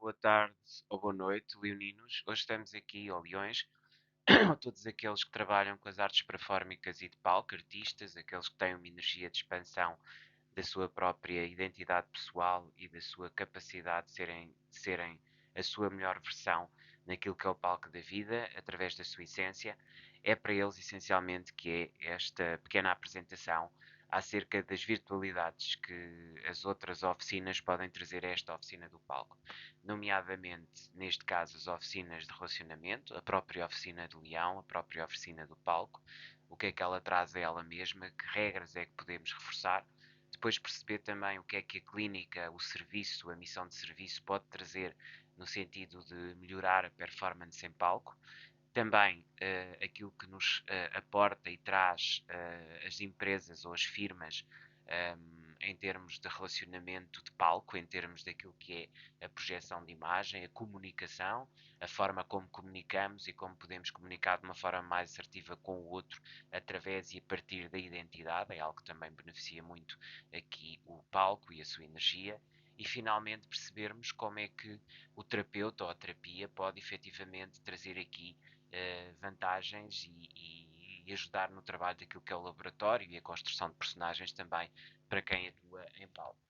Boa tarde ou boa noite, leoninos. Hoje estamos aqui, ou leões, todos aqueles que trabalham com as artes performicas e de palco, artistas, aqueles que têm uma energia de expansão da sua própria identidade pessoal e da sua capacidade de serem a sua melhor versão naquilo que é o palco da vida, através da sua essência. É para eles, essencialmente, que é esta pequena apresentação acerca das virtualidades que as outras oficinas podem trazer a esta oficina do palco, nomeadamente, neste caso, as oficinas de relacionamento, a própria oficina do leão, a própria oficina do palco, o que é que ela traz a ela mesma, que regras é que podemos reforçar, depois perceber também o que é que a clínica, o serviço, a missão de serviço pode trazer no sentido de melhorar a performance em palco, também aquilo que nos aporta e traz as empresas ou as firmas em termos de relacionamento de palco, em termos daquilo que é a projeção de imagem, a comunicação, a forma como comunicamos e como podemos comunicar de uma forma mais assertiva com o outro através e a partir da identidade, é algo que também beneficia muito aqui o palco e a sua energia. E finalmente percebermos como é que o terapeuta ou a terapia pode efetivamente trazer aqui vantagens e ajudar no trabalho daquilo que é o laboratório e a construção de personagens também para quem atua em palco.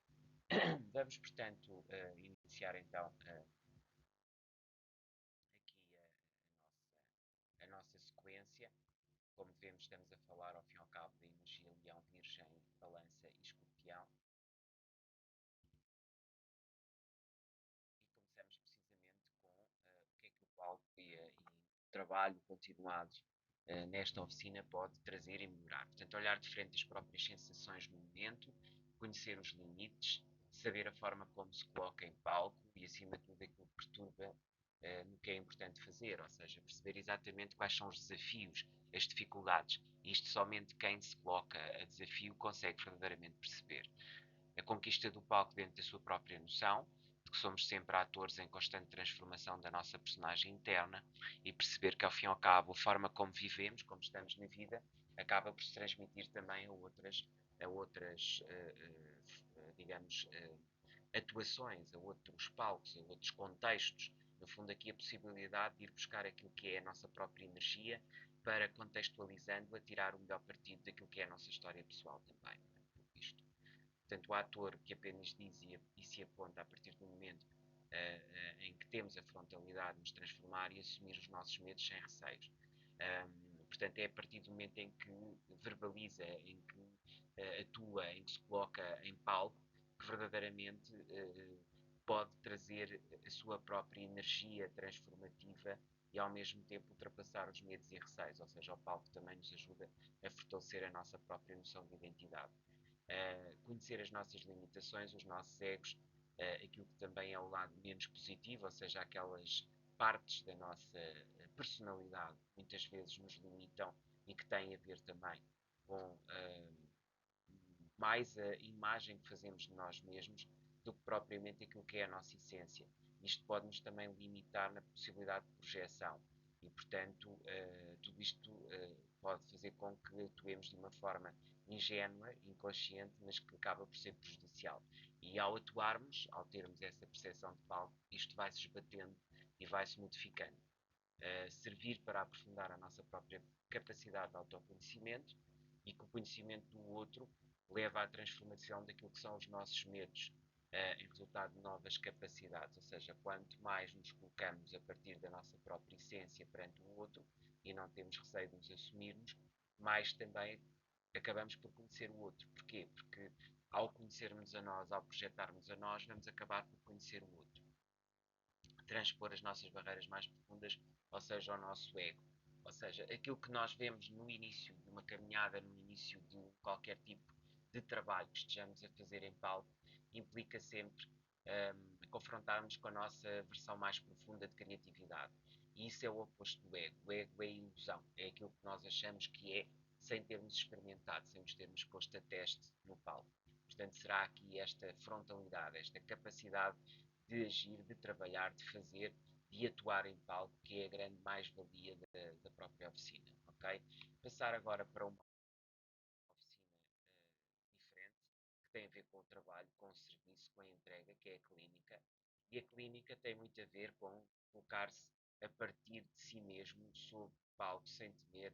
Vamos, portanto, iniciar então aqui a nossa sequência. Como vemos, estamos a falar, ao fim e ao cabo, da energia leão, virgem, balança e escorpião. E começamos precisamente com o que é que o palco e o trabalho continuado nesta oficina pode trazer e melhorar. Portanto, olhar de frente as próprias sensações no momento, conhecer os limites, saber a forma como se coloca em palco e, acima de tudo, aquilo que perturba no que é importante fazer, ou seja, perceber exatamente quais são os desafios, as dificuldades. Isto somente quem se coloca a desafio consegue verdadeiramente perceber. A conquista do palco dentro da sua própria noção, de que somos sempre atores em constante transformação da nossa personagem interna e perceber que, ao fim e ao cabo, a forma como vivemos, como estamos na vida, acaba por se transmitir também a outras, digamos, atuações, a outros palcos, a outros contextos. No fundo, aqui a possibilidade de ir buscar aquilo que é a nossa própria energia para, contextualizando-a, tirar o melhor partido daquilo que é a nossa história pessoal também. Isto. Portanto, o ator que apenas diz e se aponta a partir do momento em que temos a frontalidade de nos transformar e assumir os nossos medos sem receios. Portanto, é a partir do momento em que verbaliza, em que atua, em que se coloca em palco, que verdadeiramente pode trazer a sua própria energia transformativa e ao mesmo tempo ultrapassar os medos e receios, ou seja, o palco também nos ajuda a fortalecer a nossa própria noção de identidade. Conhecer as nossas limitações, os nossos egos, aquilo que também é o lado menos positivo, ou seja, aquelas partes da nossa personalidade que muitas vezes nos limitam e que têm a ver também com mais a imagem que fazemos de nós mesmos do que propriamente aquilo que é a nossa essência. Isto pode-nos também limitar na possibilidade de projeção e, portanto, tudo isto pode fazer com que atuemos de uma forma ingênua, inconsciente, mas que acaba por ser prejudicial. E ao atuarmos, ao termos essa percepção de palco, isto vai-se esbatendo e vai-se modificando. Servir para aprofundar a nossa própria capacidade de autoconhecimento e que o conhecimento do outro leva à transformação daquilo que são os nossos medos em resultado de novas capacidades, ou seja, quanto mais nos colocamos a partir da nossa própria essência perante o outro e não temos receio de nos assumirmos, mais também acabamos por conhecer o outro. Porquê? Porque ao conhecermos a nós, ao projetarmos a nós, vamos acabar por conhecer o outro. Transpor as nossas barreiras mais profundas, ou seja, o nosso ego. Ou seja, aquilo que nós vemos no início de uma caminhada, no início de qualquer tipo de trabalho que estejamos a fazer em palco, implica sempre confrontarmos com a nossa versão mais profunda de criatividade. E isso é o oposto do ego. O ego é a ilusão, é aquilo que nós achamos que é sem termos experimentado, sem nos termos posto a teste no palco. Portanto, será aqui esta frontalidade, esta capacidade de agir, de trabalhar, de fazer, de atuar em palco, que é a grande mais-valia da própria oficina. Okay? Passar agora para uma oficina diferente, que tem a ver com o trabalho, com o serviço, com a entrega, que é a clínica. E a clínica tem muito a ver com colocar-se a partir de si mesmo, sob palco, sem temer,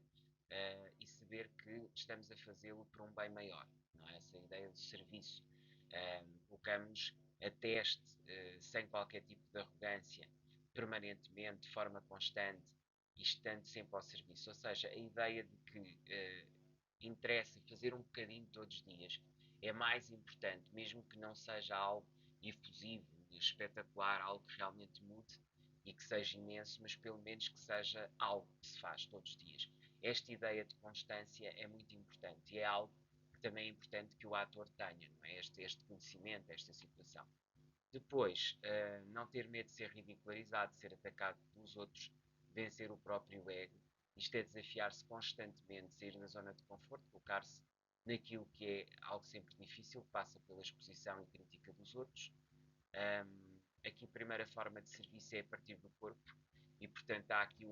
e saber que estamos a fazê-lo por um bem maior. Não é? Essa ideia de serviço. Colocamos a teste, sem qualquer tipo de arrogância, permanentemente, de forma constante e estando sempre ao serviço. Ou seja, a ideia de que interessa fazer um bocadinho todos os dias é mais importante, mesmo que não seja algo efusivo, espetacular, algo que realmente mude e que seja imenso, mas pelo menos que seja algo que se faz todos os dias. Esta ideia de constância é muito importante e é algo que também é importante que o ator tenha, não é? Este conhecimento, esta situação. Depois, não ter medo de ser ridicularizado, de ser atacado pelos outros, vencer o próprio ego. Isto é desafiar-se constantemente, sair da zona de conforto, colocar-se naquilo que é algo sempre difícil, que passa pela exposição e crítica dos outros. Aqui a primeira forma de serviço é a partir do corpo e, portanto, há aqui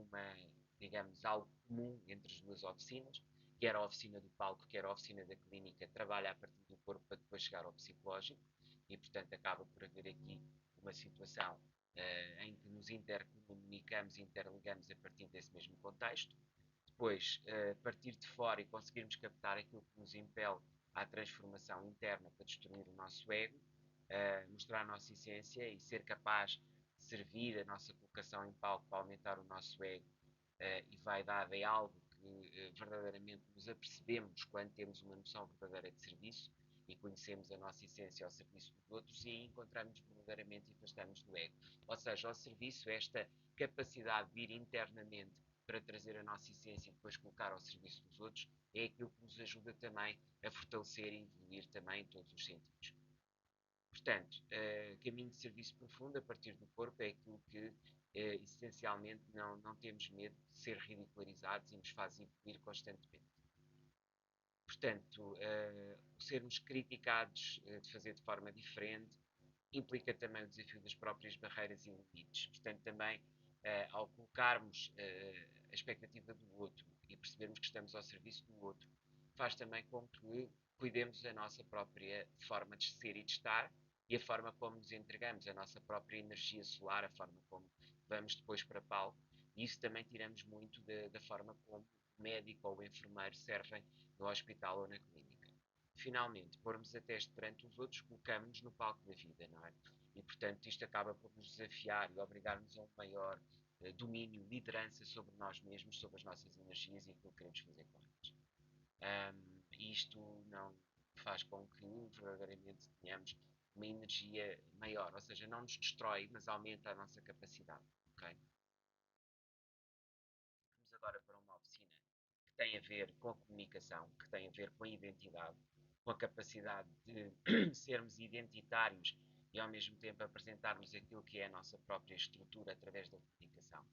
digamos, algo comum entre as duas oficinas, quer a oficina do palco, quer a oficina da clínica, trabalha a partir do corpo para depois chegar ao psicológico e, portanto, acaba por haver aqui uma situação em que nos intercomunicamos e interligamos a partir desse mesmo contexto. Depois, partir de fora e conseguirmos captar aquilo que nos impele à transformação interna para destruir o nosso ego, mostrar a nossa essência e ser capaz de servir a nossa colocação em palco para aumentar o nosso ego e vaidade é algo que verdadeiramente nos apercebemos quando temos uma noção verdadeira de serviço e conhecemos a nossa essência ao serviço dos outros e aí encontramos verdadeiramente e afastamos do ego. Ou seja, ao serviço, esta capacidade de ir internamente para trazer a nossa essência e depois colocar ao serviço dos outros é aquilo que nos ajuda também a fortalecer e evoluir também em todos os sentidos. Portanto, caminho de serviço profundo a partir do corpo é aquilo que essencialmente não temos medo de ser ridicularizados e nos faz evoluir constantemente. Portanto, sermos criticados de fazer de forma diferente implica também o desafio das próprias barreiras e limites. Portanto, também ao colocarmos a expectativa do outro e percebermos que estamos ao serviço do outro, faz também com que cuidemos da nossa própria forma de ser e de estar e a forma como nos entregamos, a nossa própria energia solar, a forma como vamos depois para palco. E isso também tiramos muito da forma como o médico ou o enfermeiro servem no hospital ou na clínica. Finalmente, pormos a teste perante os outros, colocamos-nos no palco da vida, não é? E, portanto, isto acaba por nos desafiar e obrigar-nos a um maior domínio, liderança sobre nós mesmos, sobre as nossas energias e aquilo que queremos fazer com elas. Isto não faz com que verdadeiramente tenhamos uma energia maior, ou seja, não nos destrói, mas aumenta a nossa capacidade. Okay? Vamos agora para uma oficina que tem a ver com a comunicação, que tem a ver com a identidade, com a capacidade de sermos identitários e ao mesmo tempo apresentarmos aquilo que é a nossa própria estrutura através da comunicação.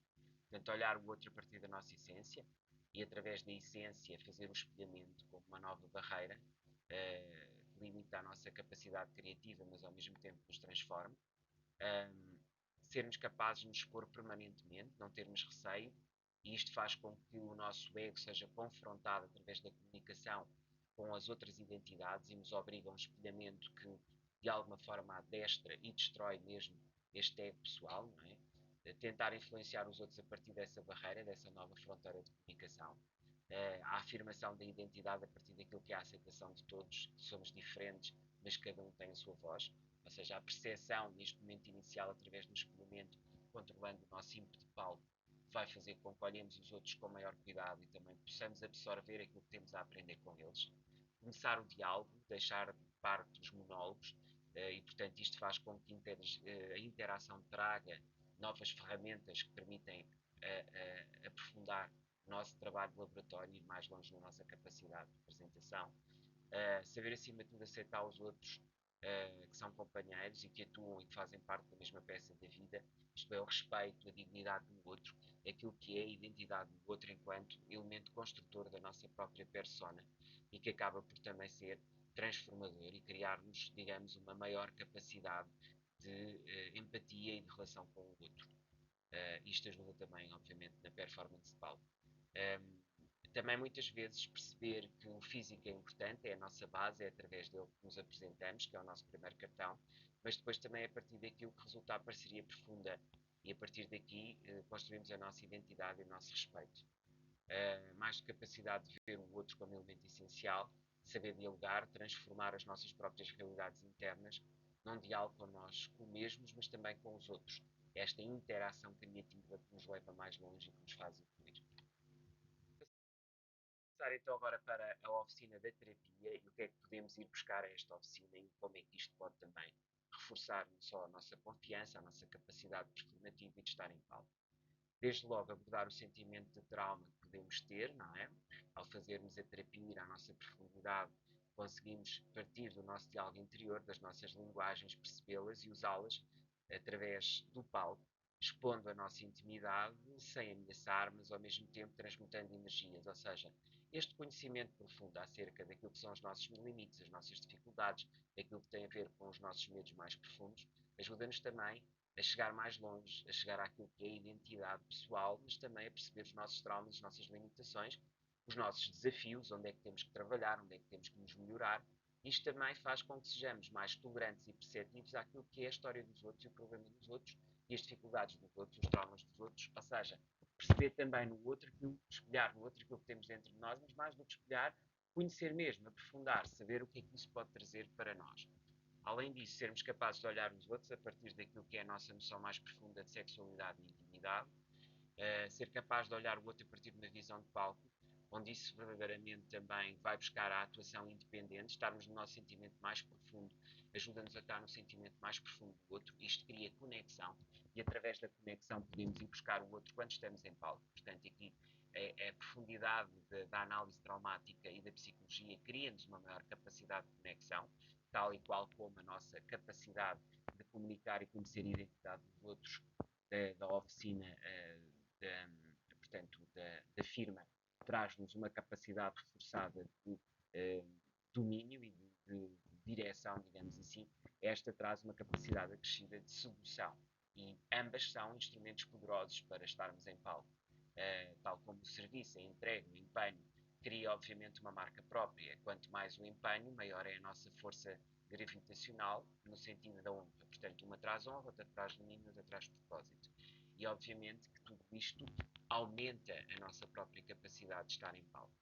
Portanto, olhar o outro a partir da nossa essência e através da essência fazer o espelhamento como uma nova barreira que limita a nossa capacidade criativa, mas ao mesmo tempo nos transforma. Sermos capazes de nos expor permanentemente, não termos receio, e isto faz com que o nosso ego seja confrontado através da comunicação com as outras identidades e nos obriga a um espelhamento que de alguma forma adestra e destrói mesmo este ego pessoal, não é? Tentar influenciar os outros a partir dessa barreira, dessa nova fronteira de comunicação. A afirmação da identidade a partir daquilo que é a aceitação de todos, que somos diferentes, mas cada um tem a sua voz. Ou seja, a percepção neste momento inicial, através do espelhamento, controlando o nosso ímpeto de palco, vai fazer com que olhemos os outros com maior cuidado e também possamos absorver aquilo que temos a aprender com eles. Começar o diálogo, deixar de parte dos monólogos, e portanto isto faz com que a interação traga novas ferramentas que permitem aprofundar o nosso trabalho de laboratório e ir mais longe na nossa capacidade de apresentação. Saber acima de tudo aceitar os outros que são companheiros e que atuam e que fazem parte da mesma peça da vida, isto é, o respeito, a dignidade do outro, aquilo que é a identidade do outro enquanto elemento construtor da nossa própria persona e que acaba por também ser transformador e criar-nos, digamos, uma maior capacidade de empatia e de relação com o outro. Isto ajuda também, obviamente, na performance de palco. Também muitas vezes perceber que o físico é importante, é a nossa base, é através dele que nos apresentamos, que é o nosso primeiro cartão, mas depois também a partir daquilo que resulta a parceria profunda e a partir daqui construímos a nossa identidade e o nosso respeito. Mais capacidade de ver o outro como elemento essencial, saber dialogar, transformar as nossas próprias realidades internas num diálogo com nós mesmos, mas também com os outros. Esta interação criativa que nos leva mais longe e que nos faz evoluir. Passar então agora para a oficina da terapia e o que é que podemos ir buscar a esta oficina e como é que isto pode também reforçar não só a nossa confiança, a nossa capacidade performativa e de estar em palco. Desde logo abordar o sentimento de trauma que podemos ter, não é? Ao fazermos a terapia, ir à nossa profundidade, conseguimos partir do nosso diálogo interior, das nossas linguagens, percebê-las e usá-las através do palco, expondo a nossa intimidade sem ameaçar, mas ao mesmo tempo transmutando energias, ou seja, este conhecimento profundo acerca daquilo que são os nossos limites, as nossas dificuldades, daquilo que tem a ver com os nossos medos mais profundos, ajuda-nos também a chegar mais longe, a chegar àquilo que é a identidade pessoal, mas também a perceber os nossos traumas, as nossas limitações, os nossos desafios, onde é que temos que trabalhar, onde é que temos que nos melhorar. Isto também faz com que sejamos mais tolerantes e perceptivos àquilo que é a história dos outros e o problema dos outros e as dificuldades dos outros, os traumas dos outros, ou seja, perceber também no outro, espelhar no outro aquilo que temos dentro de nós, mas mais do que espelhar, conhecer mesmo, aprofundar, saber o que é que isso pode trazer para nós. Além disso, sermos capazes de olhar os outros a partir daquilo que é a nossa noção mais profunda de sexualidade e intimidade, ser capaz de olhar o outro a partir de uma visão de palco, onde isso verdadeiramente também vai buscar a atuação independente, estarmos no nosso sentimento mais profundo, ajuda-nos a estar no sentimento mais profundo do outro, isto cria conexão e através da conexão podemos ir buscar o outro quando estamos em palco. Portanto, aqui a profundidade da análise traumática e da psicologia cria-nos uma maior capacidade de conexão, tal e qual como a nossa capacidade de comunicar e conhecer a identidade dos outros da oficina, portanto, da firma, traz-nos uma capacidade reforçada de domínio e de direção, digamos assim. Esta traz uma capacidade acrescida de sedução e ambas são instrumentos poderosos para estarmos em palco. Tal como o serviço, a entrega, o empenho, cria obviamente uma marca própria. Quanto mais o empenho, maior é a nossa força gravitacional no sentido da honra. Portanto, uma traz honra, outra traz domínio, outra traz propósito. E obviamente que tudo isto aumenta a nossa própria capacidade de estar em palco.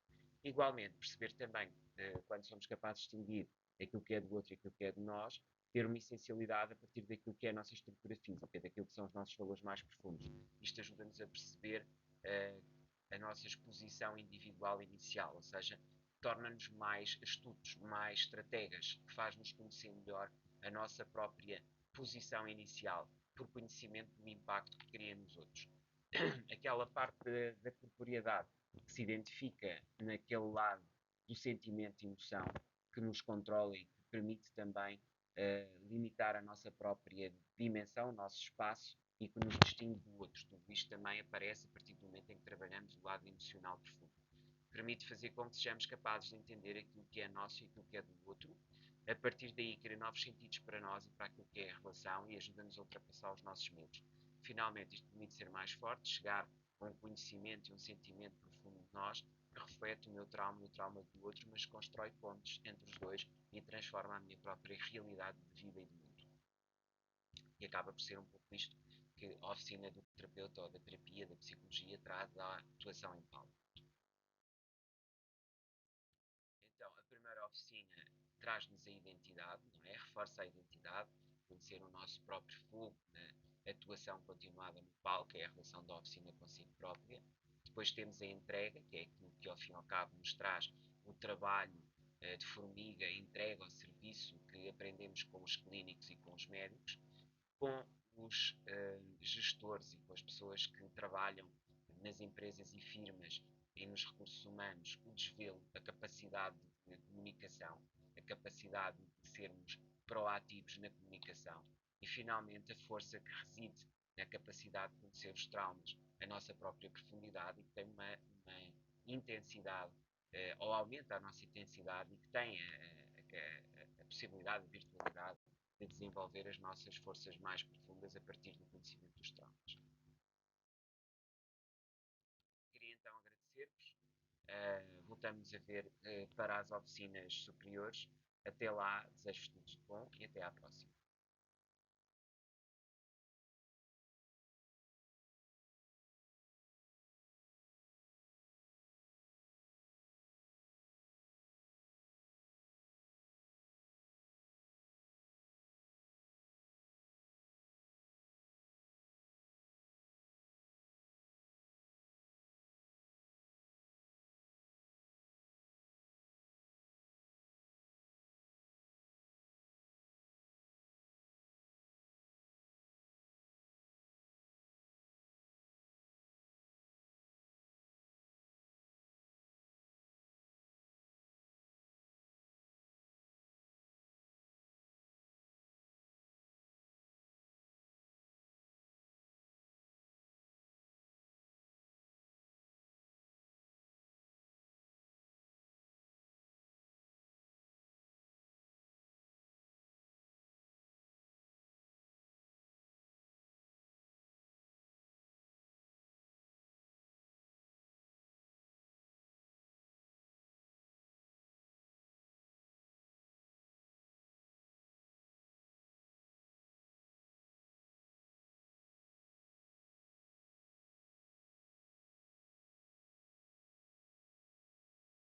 Igualmente, perceber também, quando somos capazes de distinguir aquilo que é do outro e aquilo que é de nós, ter uma essencialidade a partir daquilo que é a nossa estrutura física, daquilo que são os nossos valores mais profundos. Isto ajuda-nos a perceber a nossa exposição individual inicial, ou seja, torna-nos mais astutos, mais estrategas, faz-nos conhecer melhor a nossa própria posição inicial, por conhecimento do impacto que cria nos outros. Aquela parte da corporeidade que se identifica naquele lado do sentimento e emoção que nos controla e que permite também limitar a nossa própria dimensão, o nosso espaço e que nos distingue do outro. Tudo isto também aparece a partir do momento em que trabalhamos o lado emocional profundo. Permite fazer com que sejamos capazes de entender aquilo que é nosso e aquilo que é do outro. A partir daí, cria novos sentidos para nós e para aquilo que é a relação e ajuda-nos a ultrapassar os nossos medos. Finalmente, isto permite ser mais forte, chegar a um conhecimento e um sentimento profundo de nós que reflete o meu trauma e o trauma do outro, mas constrói pontes entre os dois e transforma a minha própria realidade de vida e de mundo. E acaba por ser um pouco isto que a oficina do terapeuta ou da terapia, da psicologia, traz à atuação em palco. Então, a primeira oficina traz-nos a identidade, não é? Reforça a identidade, conhecer o nosso próprio fogo na atuação continuada no palco, é a relação da oficina consigo própria. Depois temos a entrega, que é aquilo que ao fim e ao cabo nos traz o trabalho de formiga, entrega ao serviço que aprendemos com os clínicos e com os médicos, com os gestores e com as pessoas que trabalham nas empresas e firmas e nos recursos humanos, o desvelo, a capacidade de comunicação, a capacidade de sermos proativos na comunicação e, finalmente, a força que reside na capacidade de conhecer os traumas, a nossa própria profundidade e que tem uma intensidade, ou aumenta a nossa intensidade e que tem a possibilidade, a virtualidade de desenvolver as nossas forças mais profundas a partir do conhecimento dos traumas. Queria então agradecer-vos. Voltamos a ver para as oficinas superiores. Até lá, desejo-vos tudo de bom e até à próxima.